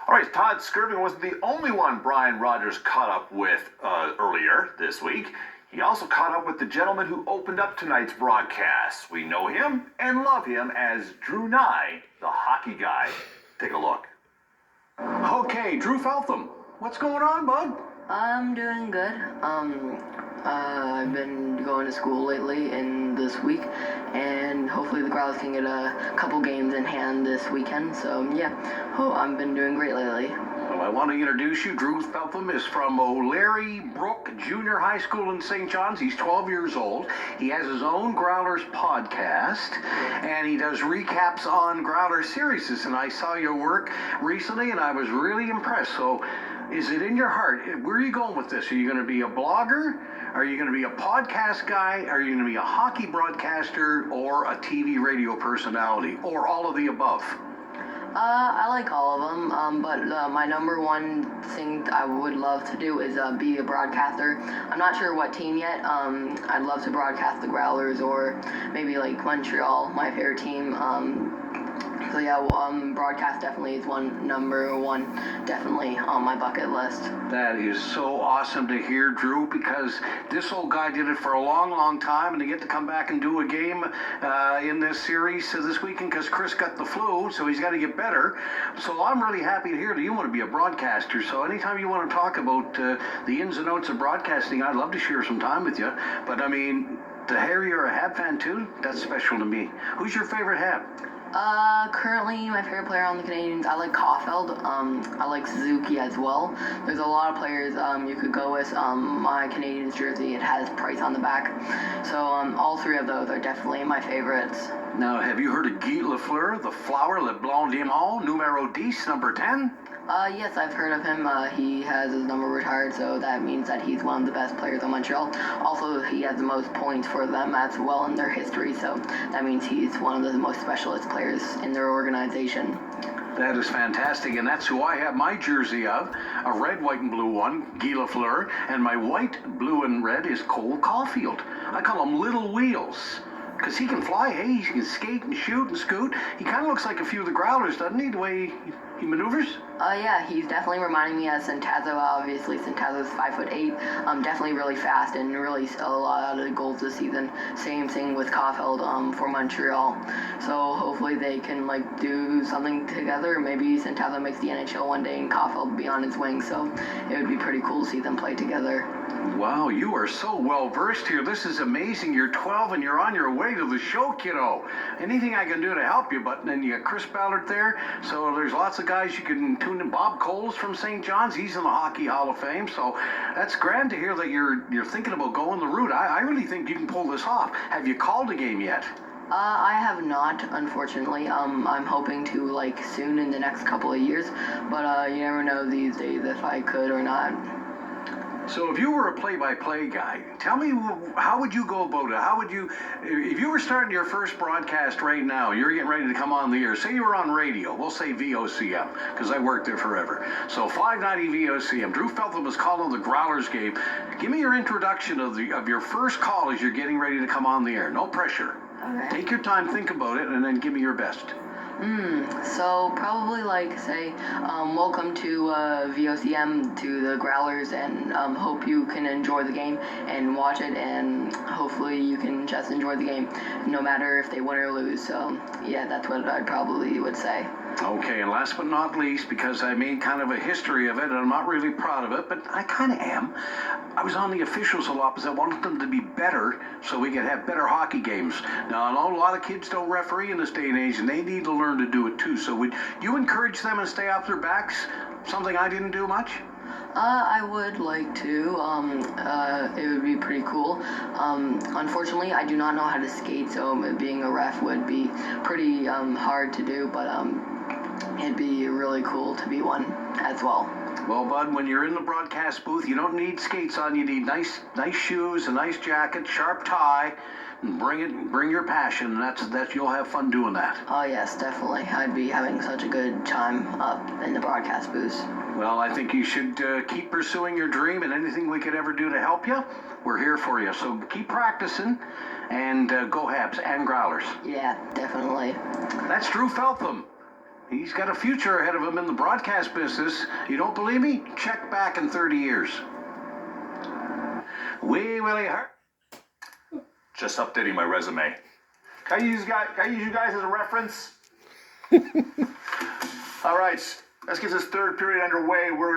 All right, Todd Skirving wasn't the only one Brian Rogers caught up with earlier this week. He also caught up with the gentleman who opened up tonight's broadcast. We know him and love him as Drew Nye, the hockey guy. Take a look. Okay, Drew Feltham, what's going on, bud? I'm doing good. I've been going to school lately and this week, and hopefully the Growlers can get a couple games in hand this weekend. So yeah, I've been doing great lately. Well, I want to introduce you. Drew Feltham is from O'Leary Brook Junior High School in St. John's. He's 12 years old. He has his own Growlers podcast, and he does recaps on Growler series. And I saw your work recently, and I was really impressed. So is it in your heart? Where are you going with this? Are you going to be a blogger? Are you going to be a podcast guy? Are you going to be a hockey broadcaster or a TV radio personality, or all of the above? I like all of them, but my number one thing I would love to do is be a broadcaster. I'm not sure what team yet. I'd love to broadcast the Growlers or maybe like Montreal, my favorite team. So yeah, broadcast definitely is number one, definitely on my bucket list. That is so awesome to hear, Drew, because this old guy did it for a long, long time, and to get to come back and do a game in this series this weekend because Chris got the flu, so he's got to get better. So I'm really happy to hear that you want to be a broadcaster. So anytime you want to talk about the ins and outs of broadcasting, I'd love to share some time with you. But I mean, to hear you're a Hab fan too, that's special to me. Who's your favorite Hab? Currently my favorite player on the Canadians, I like Caulfield. I like Suzuki as well. There's a lot of players you could go with. My Canadians jersey, it has Price on the back. So all three of those are definitely my favorites. Now, have you heard of Guy Lafleur, the flower Le Blanc Diamant, numero 10, number 10? Yes, I've heard of him. He has his number retired, so that means that he's one of the best players on Montreal. Also, he has the most points for them as well in their history, so that means he's one of the most specialist players in their organization. That is fantastic, and that's who I have my jersey of, a red, white, and blue one, Guy Lafleur, and my white, blue, and red is Cole Caulfield. I call him Little Wheels, because he can fly, hey, he can skate and shoot and scoot. He kind of looks like a few of the Growlers, doesn't he, the way he maneuvers? Yeah, he's definitely reminding me of Centazzo. Obviously, Centazzo's 5'8", definitely really fast and really a lot of goals this season. Same thing with Caulfield for Montreal. So hopefully they can do something together. Maybe Centazzo makes the NHL one day and Caulfield will be on his wing. So it would be pretty cool to see them play together. Wow, you are so well versed here. This is amazing. You're 12 and you're on your way to the show, kiddo. Anything I can do to help you, but then you got Chris Ballard there. So there's lots of guys you can tune in. Bob Cole's from St. John's. He's in the Hockey Hall of Fame. So that's grand to hear that you're thinking about going the route. I really think you can pull this off. Have you called a game yet? I have not, unfortunately. I'm hoping to soon in the next couple of years, but you never know these days if I could or not. So if you were a play-by-play guy, tell me, how would you go about it? How would you, if you were starting your first broadcast right now, you're getting ready to come on the air, say you were on radio, we'll say VOCM, because I worked there forever. So 590 VOCM, Drew Feltham was calling the Growlers game. Give me your introduction of your first call as you're getting ready to come on the air. No pressure. Okay. Take your time, think about it, and then give me your best. So probably say, welcome to VOCM, to the Growlers, and hope you can enjoy the game and watch it, and hopefully you can just enjoy the game, no matter if they win or lose. So yeah, that's what I probably would say. Okay, and last but not least, because I made kind of a history of it, and I'm not really proud of it, but I kind of am. I was on the officials a lot because I wanted them to be better so we could have better hockey games. Now, I know a lot of kids don't referee in this day and age, and they need to learn to do it too. So would you encourage them and stay off their backs? Something I didn't do much? I would like to. It would be pretty cool. Unfortunately, I do not know how to skate, so being a ref would be pretty hard to do, but it'd be really cool to be one as well. Well, bud, when you're in the broadcast booth, you don't need skates on. You need nice shoes, a nice jacket, sharp tie, and bring your passion. And that's you'll have fun doing that. Oh yes, definitely. I'd be having such a good time up in the broadcast booth. Well, I think you should keep pursuing your dream, and anything we could ever do to help you, we're here for you. So keep practicing, and go Habs and Growlers. Yeah, definitely. That's Drew Feltham. He's got a future ahead of him in the broadcast business. You don't believe me? Check back in 30 years. Wee Willie Hart. Just updating my resume. Can I use you guys as a reference? All right, let's get this third period underway. We're